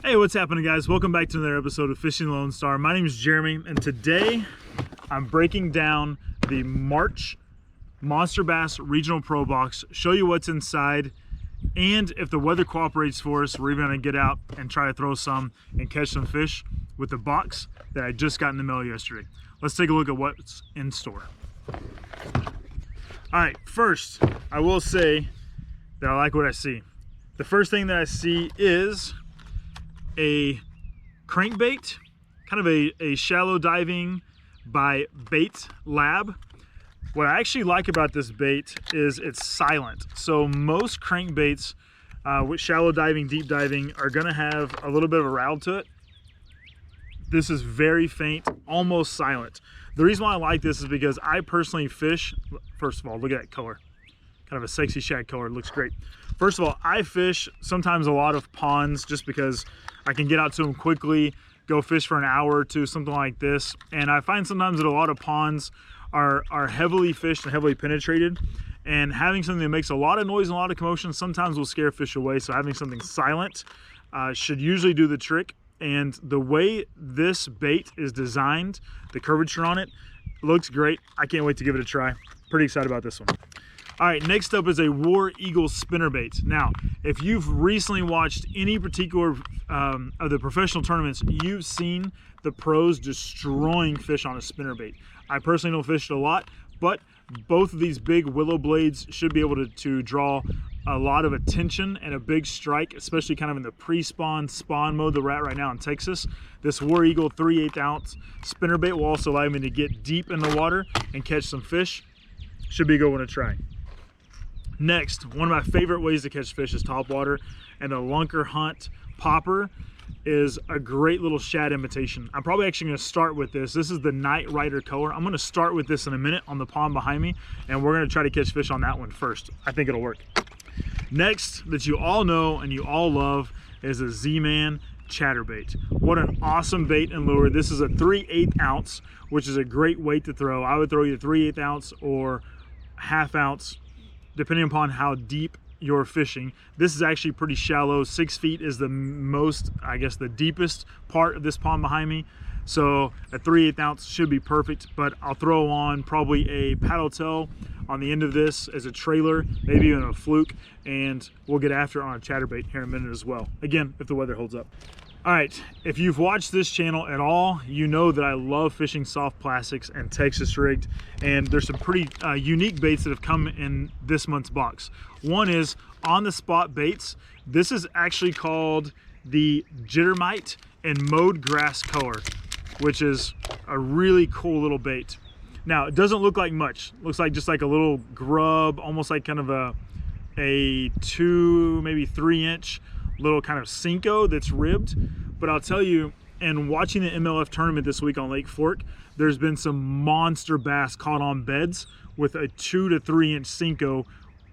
Hey, what's happening, guys? Welcome back to another episode of Fishing Lone Star. My name is Jeremy, and today I'm breaking down the March MonsterBass Regional Pro Box, show you what's inside, and if the weather cooperates for us, we're even going to get out and try to throw some and catch some fish with the box that I just got in the mail yesterday. Let's take a look at what's in store. All right, first, I will say that I like what I see. The first thing that I see is a crankbait, kind of a shallow diving by Bait Lab. What I actually like about this bait is it's silent. So most crankbaits with shallow diving, deep diving are gonna have a little bit of a rattle to it. This is very faint, almost silent. The reason why I like this is because I personally fish, first of all, look at that color. Kind of a sexy shad color, it looks great. First of all, I fish sometimes a lot of ponds just because I can get out to them quickly, go fish for an hour or two, something like this. And I find sometimes that a lot of ponds are heavily fished and heavily penetrated. And having something that makes a lot of noise and a lot of commotion sometimes will scare fish away. So having something silent should usually do the trick. And the way this bait is designed, the curvature on it, looks great. I can't wait to give it a try. Pretty excited about this one. All right, next up is a War Eagle spinnerbait. Now, if you've recently watched any particular of the professional tournaments, you've seen the pros destroying fish on a spinnerbait. I personally don't fish it a lot, but both of these big willow blades should be able to draw a lot of attention and a big strike, especially kind of in the pre-spawn, spawn mode that we're at right now in Texas. This War Eagle 3/8 ounce spinnerbait will also allow me to get deep in the water and catch some fish. Should be a good one to try. Next, one of my favorite ways to catch fish is topwater, and the Lunker Hunt Popper is a great little shad imitation. I'm probably actually going to start with this. This is the Night Rider color. I'm going to start with this in a minute on the pond behind me, and we're going to try to catch fish on that one first. I think it'll work. Next, that you all know and you all love, is a Z-Man chatterbait. What an awesome bait and lure. This is a 3/8 ounce, which is a great weight to throw. I would throw either 3/8 ounce or ½ ounce, depending upon how deep you're fishing. This is actually pretty shallow. 6 feet is the most, I guess, the deepest part of this pond behind me. So a 3/8 ounce should be perfect, but I'll throw on probably a paddle tail on the end of this as a trailer, maybe even a fluke, and we'll get after it on a chatterbait here in a minute as well. Again, if the weather holds up. All right, if you've watched this channel at all, you know that I love fishing soft plastics and Texas rigged, and there's some pretty unique baits that have come in this month's box. One is on the spot baits. This is actually called the Jittermite and Mowed Grass color, which is a really cool little bait. Now, it doesn't look like much. It looks like just like a little grub, almost like kind of a 2, maybe 3 inch little kind of Cinco that's ribbed. But I'll tell you, in watching the MLF tournament this week on Lake Fork, there's been some monster bass caught on beds with a 2 to 3 inch Cinco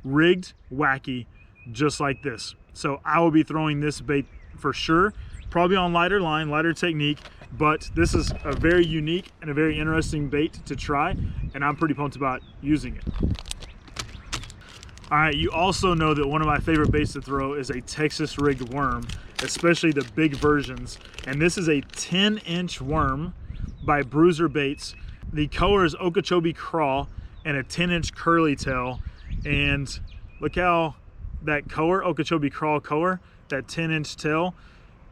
rigged wacky just like this. So I will be throwing this bait for sure, probably on lighter line, lighter technique, but this is a very unique and a very interesting bait to try, and I'm pretty pumped about using it. All right, you also know that one of my favorite baits to throw is a Texas rigged worm, especially the big versions. And this is a 10-inch worm by Bruiser Baits. The color is Okeechobee Craw and a 10-inch curly tail. And look how that color, Okeechobee Craw color, that 10-inch tail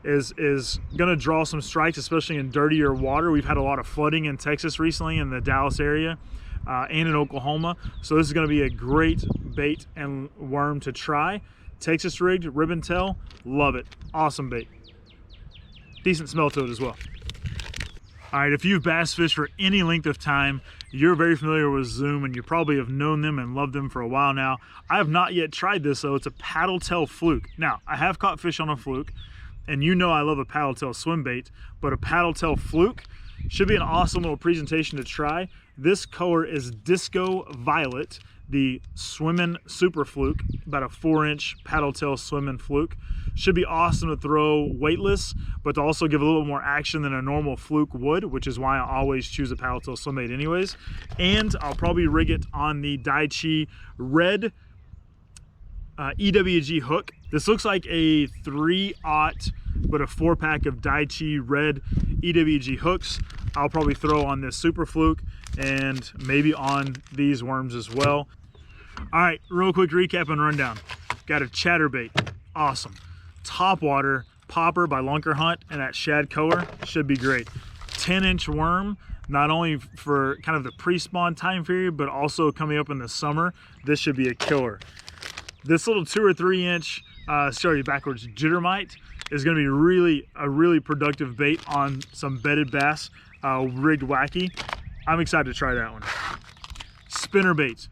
is gonna draw some strikes, especially in dirtier water. We've had a lot of flooding in Texas recently in the Dallas area. And in Oklahoma. So this is going to be a great bait and worm to try. Texas rigged, ribbon tail, love it. Awesome bait. Decent smell to it as well. All right, if you've bass fished for any length of time, you're very familiar with Zoom, and you probably have known them and loved them for a while now. I have not yet tried this though. It's a paddle tail fluke. Now, I have caught fish on a fluke, and you know I love a paddle tail swim bait, but a paddle tail fluke should be an awesome little presentation to try. This color is Disco Violet, the swimming super fluke, about a 4-inch paddle tail swimming fluke. Should be awesome to throw weightless, but to also give a little more action than a normal fluke would, which is why I always choose a paddle tail swim bait anyways. And I'll probably rig it on the Daichi red EWG hook. This looks like a 3/0 but a 4-pack of Daichi red EWG hooks I'll probably throw on this Super Fluke and maybe on these worms as well. All right, real quick recap and rundown. Got a chatterbait, awesome. Topwater popper by Lunker Hunt and that shad color should be great. 10-inch worm, not only for kind of the pre-spawn time period, but also coming up in the summer. This should be a killer. This little 2 or 3 inch, jittermite is going to be a really productive bait on some bedded bass, rigged wacky. I'm excited to try that one. Spinner baits,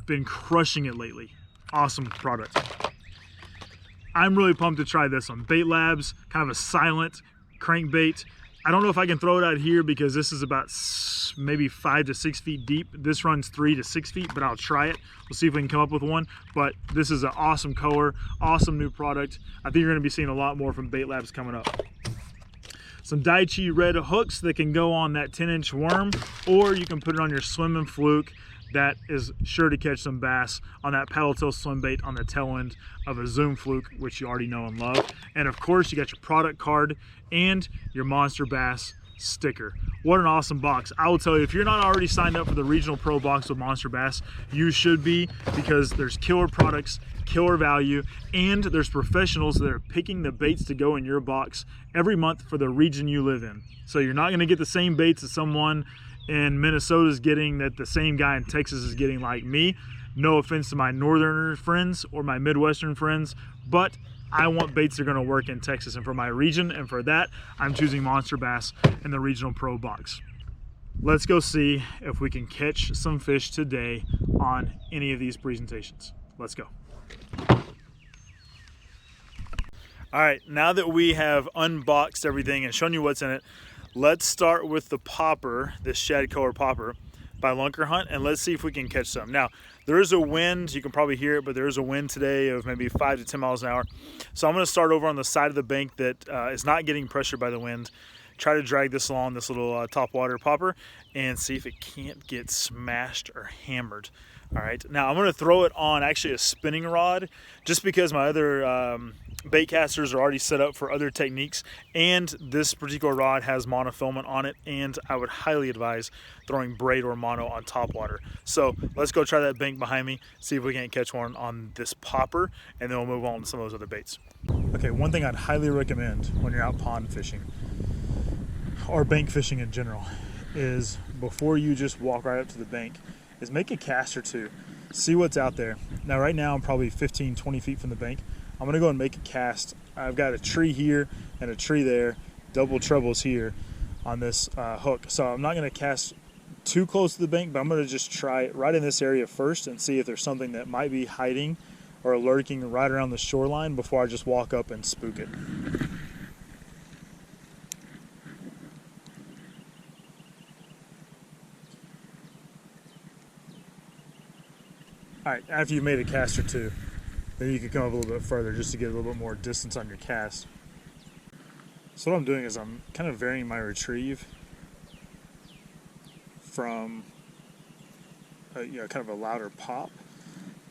been crushing it lately. Awesome product. I'm really pumped to try this one. Bait Labs, kind of a silent crankbait. I don't know if I can throw it out here because this is about maybe 5 to 6 feet deep. This runs 3 to 6 feet, but I'll try it. We'll see if we can come up with one. But this is an awesome color, awesome new product. I think you're going to be seeing a lot more from Bait Labs coming up. Some Daichi red hooks that can go on that 10-inch worm, or you can put it on your swimming fluke. That is sure to catch some bass on that paddle tail swim bait on the tail end of a Zoom Fluke, which you already know and love. And of course, you got your product card and your MonsterBass sticker. What an awesome box. I will tell you, if you're not already signed up for the Regional Pro box with MonsterBass, you should be, because there's killer products, killer value, and there's professionals that are picking the baits to go in your box every month for the region you live in. So you're not going to get the same baits that someone in Minnesota is getting, that the same guy in Texas is getting, like me. No offense to my northern friends or my Midwestern friends, but I want baits that are going to work in Texas and for my region, and for that I'm choosing MonsterBass in the Regional Pro box. Let's go see if we can catch some fish today on any of these presentations. Let's go. All right, now that we have unboxed everything and shown you what's in it, let's start with the popper, this shad color popper by Lunker Hunt, and let's see if we can catch some. Now, there is a wind, you can probably hear it, but there is a wind today of maybe 5 to 10 miles an hour. So I'm going to start over on the side of the bank that is not getting pressured by the wind, try to drag this along this little topwater popper and see if it can't get smashed or hammered. All right, now I'm going to throw it on actually a spinning rod, just because my other bait casters are already set up for other techniques, and this particular rod has monofilament on it, and I would highly advise throwing braid or mono on topwater. So let's go try that bank behind me, see if we can't catch one on this popper, and then we'll move on to some of those other baits. Okay, one thing I'd highly recommend when you're out pond fishing or bank fishing in general is, before you just walk right up to the bank, is make a cast or two, see what's out there. Now right now I'm probably 15-20 feet from the bank. I'm gonna go and make a cast. I've got a tree here and a tree there, double trebles here on this hook, so I'm not gonna cast too close to the bank, but I'm gonna just try it right in this area first and see if there's something that might be hiding or lurking right around the shoreline before I just walk up and spook it. All right, after you've made a cast or two, then you can come up a little bit further just to get a little bit more distance on your cast. So what I'm doing is I'm kind of varying my retrieve from kind of a louder pop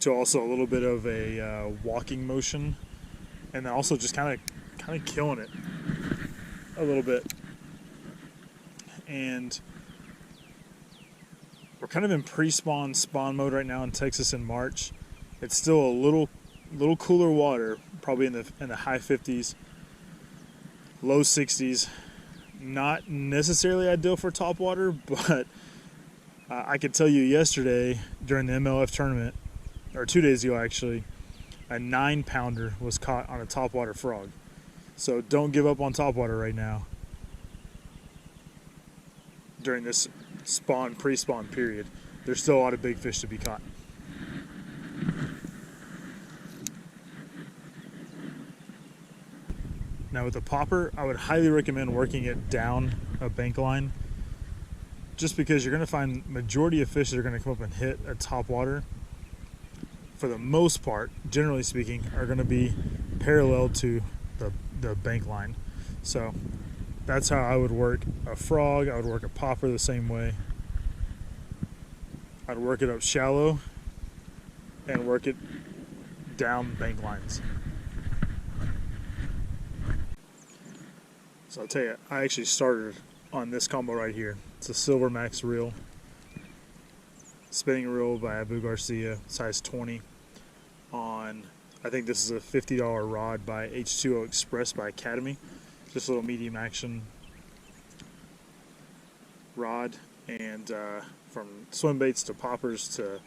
to also a little bit of a walking motion, and then also just kind of killing it a little bit. And we're kind of in pre-spawn spawn mode right now in Texas in March. It's still a little cooler water, probably in the high 50s, low 60s. Not necessarily ideal for topwater, but I could tell you yesterday during the MLF tournament, or 2 days ago actually, a 9-pounder was caught on a topwater frog. So don't give up on topwater right now during this pre-spawn period. There's still a lot of big fish to be caught. Now with the popper, I would highly recommend working it down a bank line, just because you're going to find majority of fish that are going to come up and hit a topwater, for the most part, generally speaking, are going to be parallel to the bank line. So that's how I would work a frog. I would work a popper the same way. I'd work it up shallow and work it down bank lines. So I'll tell you, I actually started on this combo right here. It's a Silver Max reel, spinning reel by Abu Garcia, size 20. On, I think this is a $50 rod by H2O Express by Academy. Just a little medium action rod, and from swim baits to poppers to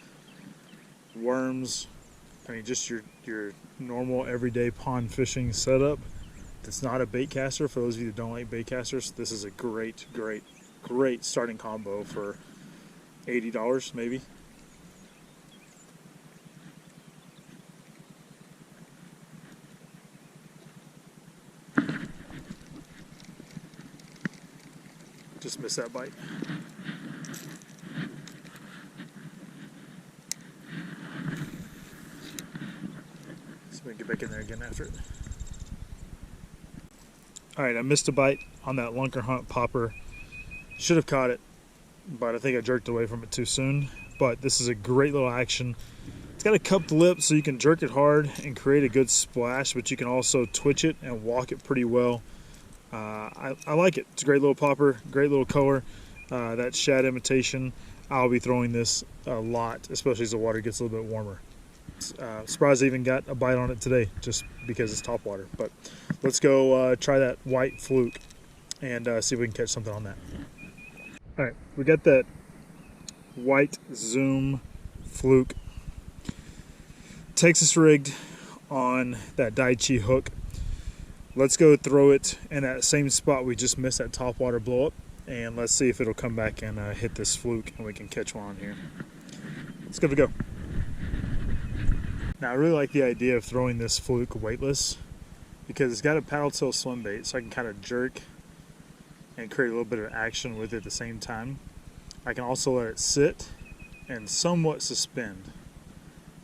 worms. I mean, just your normal everyday pond fishing setup. It's not a bait caster. For those of you that don't like bait casters, this is a great starting combo for $80 maybe. Just missed that bite. So we can get back in there again after it. Alright, I missed a bite on that Lunker Hunt popper. Should have caught it, but I think I jerked away from it too soon. But this is a great little action. It's got a cupped lip, so you can jerk it hard and create a good splash, but you can also twitch it and walk it pretty well. I like it. It's a great little popper, great little color. That shad imitation, I'll be throwing this a lot, especially as the water gets a little bit warmer. Surprised I even got a bite on it today, just because it's top water. But let's go try that white fluke and see if we can catch something on that. All right, we got that white zoom fluke, Texas rigged on that Daichi hook. Let's go throw it in that same spot we just missed that top water blow up, and let's see if it'll come back and hit this fluke and we can catch one on here. Let's give it a go. Now I really like the idea of throwing this fluke weightless because it's got a paddle tail swim bait, so I can kind of jerk and create a little bit of action with it at the same time. I can also let it sit and somewhat suspend.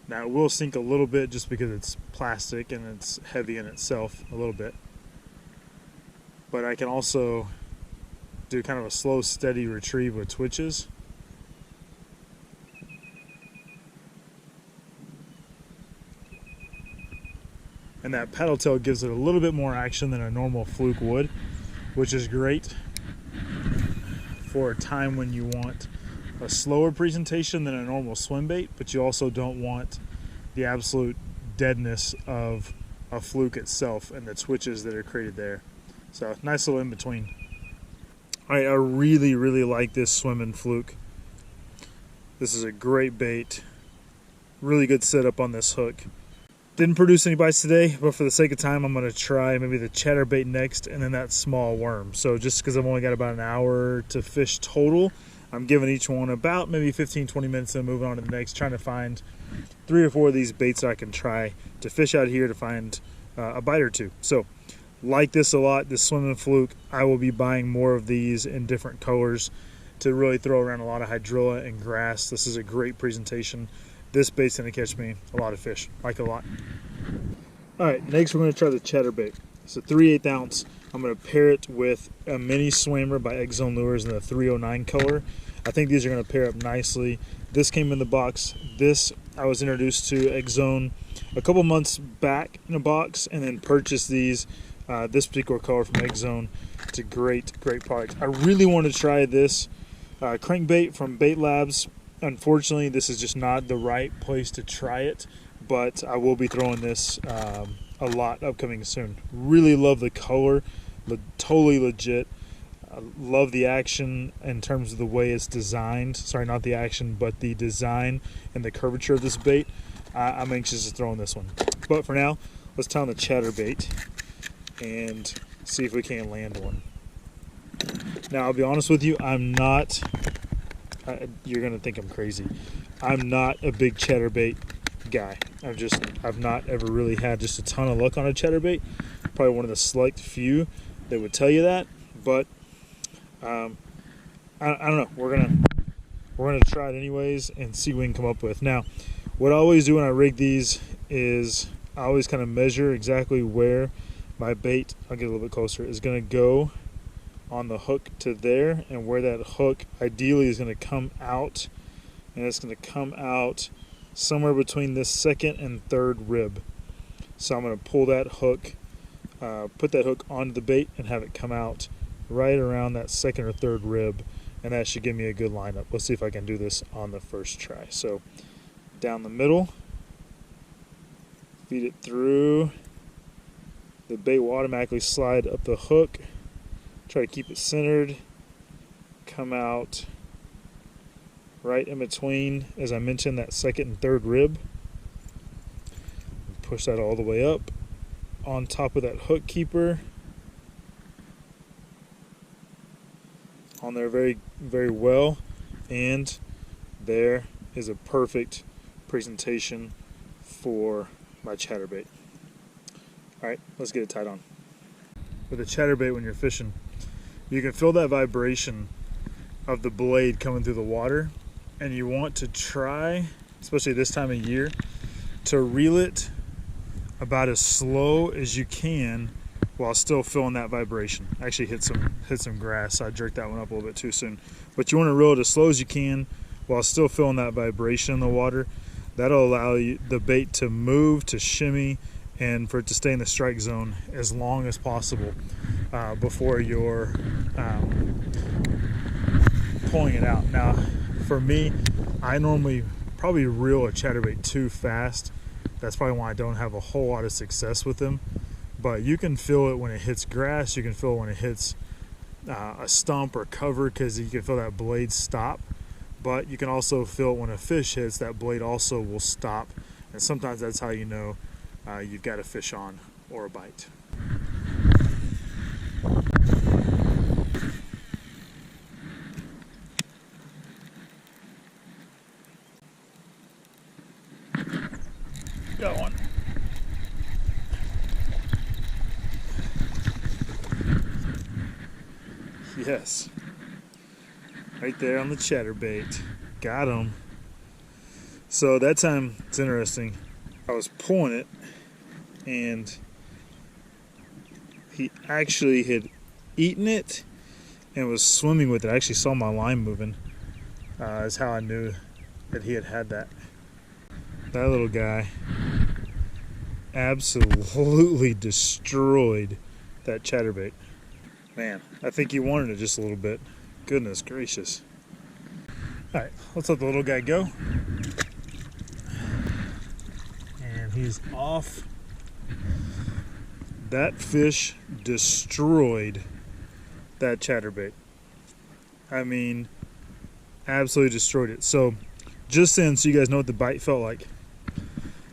Now it will sink a little bit just because it's plastic and it's heavy in itself a little bit. But I can also do kind of a slow, steady retrieve with twitches. And that paddle tail gives it a little bit more action than a normal fluke would, which is great for a time when you want a slower presentation than a normal swim bait, but you also don't want the absolute deadness of a fluke itself and the twitches that are created there. So nice little in between. All right, I really like this swimming fluke. This is a great bait. Really good setup on this hook. Didn't produce any bites today, but for the sake of time, I'm going to try maybe the chatterbait next and then that small worm. So just because I've only got about an hour to fish total, I'm giving each one about maybe 15-20 minutes and moving on to the next, trying to find 3 or 4 of these baits that I can try to fish out here to find a bite or two. So like this a lot, this swimming fluke. I will be buying more of these in different colors to really throw around a lot of hydrilla and grass. This is a great presentation. This bait's going to catch me a lot of fish, like a lot. All right, next we're going to try the chatterbait. It's a 3/8 ounce. I'm going to pair it with a mini swammer by X Zone Lures in the 309 color. I think these are going to pair up nicely. This came in the box. This I was introduced to X Zone a couple months back in a box, and then purchased these. This particular color from X Zone. It's a great product. I really want to try this crankbait from Bait Labs. Unfortunately, this is just not the right place to try it, but I will be throwing this a lot upcoming soon. Really love the color, totally legit. I love the action in terms of the way it's designed. Sorry, not the action, but the design and the curvature of this bait. I'm anxious to throw in this one. But for now, let's tie on the chatterbait and see if we can land one. Now, I'll be honest with you, I'm not... you're gonna think I'm crazy. I'm not a big chatterbait guy. I've not ever really had just a ton of luck on a chatterbait. Probably one of the select few that would tell you that. But I don't know. We're gonna try it anyways and see what we can come up with. Now, what I always do when I rig these is I always kind of measure exactly where my bait, I'll get a little bit closer, is gonna go on the hook to there, and where that hook ideally is going to come out, and it's going to come out somewhere between this second and third rib. So I'm going to pull that hook put that hook onto the bait and have it come out right around that second or third rib, and that should give me a good lineup. Let's see if I can do this on the first try. So down the middle, feed it through. The bait will automatically slide up the hook. Try to keep it centered. Come out right in between, as I mentioned, that second and third rib. Push that all the way up on top of that hook keeper. On there very, very well. And there is a perfect presentation for my chatterbait. Alright, let's get it tied on. With a chatterbait, when you're fishing, you can feel that vibration of the blade coming through the water, and you want to try, especially this time of year, to reel it about as slow as you can while still feeling that vibration. I actually hit some grass, so I jerked that one up a little bit too soon. But you want to reel it as slow as you can while still feeling that vibration in the water. That'll allow you the bait to move, to shimmy, and for it to stay in the strike zone as long as possible before you're pulling it out. Now, for me, I normally probably reel a chatterbait too fast. That's probably why I don't have a whole lot of success with them. But you can feel it when it hits grass. You can feel it when it hits a stump or cover, because you can feel that blade stop. But you can also feel it when a fish hits, that blade also will stop. And sometimes that's how you know you've got a fish on or a bite. Got one. Yes. Right there on the chatterbait. Got him. So that time, it's interesting. I was pulling it, and he actually had eaten it and was swimming with it. I actually saw my line moving. That's how I knew that he had that. That little guy absolutely destroyed that chatterbait. Man, I think he wanted it just a little bit. Goodness gracious. Alright, let's let the little guy go. And he's off. That fish destroyed that chatterbait. I mean, absolutely destroyed it. So, just then, so you guys know what the bite felt like.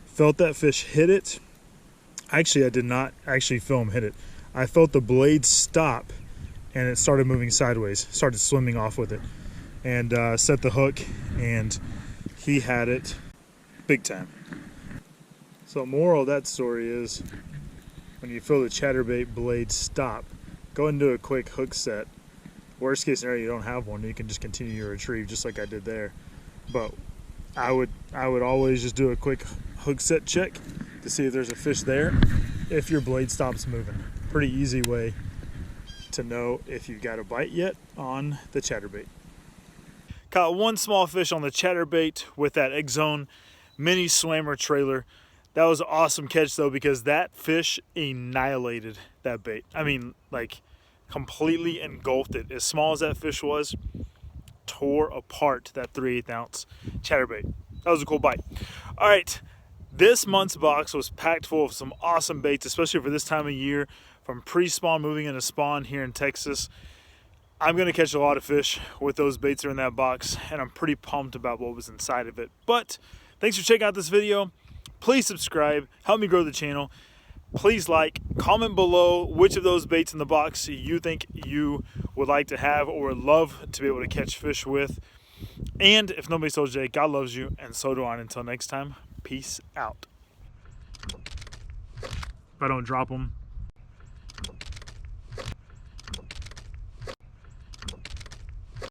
Felt that fish hit it. Actually, I did not actually feel him hit it. I felt the blade stop, and it started moving sideways. Started swimming off with it. And set the hook, and he had it big time. So moral of that story is, when you feel the chatterbait blade stop, go and do a quick hook set. Worst case scenario, you don't have one, you can just continue your retrieve just like I did there. But I would always just do a quick hook set check to see if there's a fish there if your blade stops moving. Pretty easy way to know if you've got a bite yet on the chatterbait. Caught one small fish on the chatterbait with that Egg Zone mini swammer trailer. That was an awesome catch though, because that fish annihilated that bait. I mean, like, completely engulfed it. As small as that fish was, tore apart that 3/8 ounce chatterbait. That was a cool bite. All right, this month's box was packed full of some awesome baits, especially for this time of year, from pre-spawn moving into spawn here in Texas. I'm going to catch a lot of fish with those baits that are in that box, and I'm pretty pumped about what was inside of it. But thanks for checking out this video. Please subscribe, help me grow the channel. Please like, comment below which of those baits in the box you think you would like to have or would love to be able to catch fish with. And if nobody's told you, God loves you, and so do I. Until next time, peace out. If I don't drop them,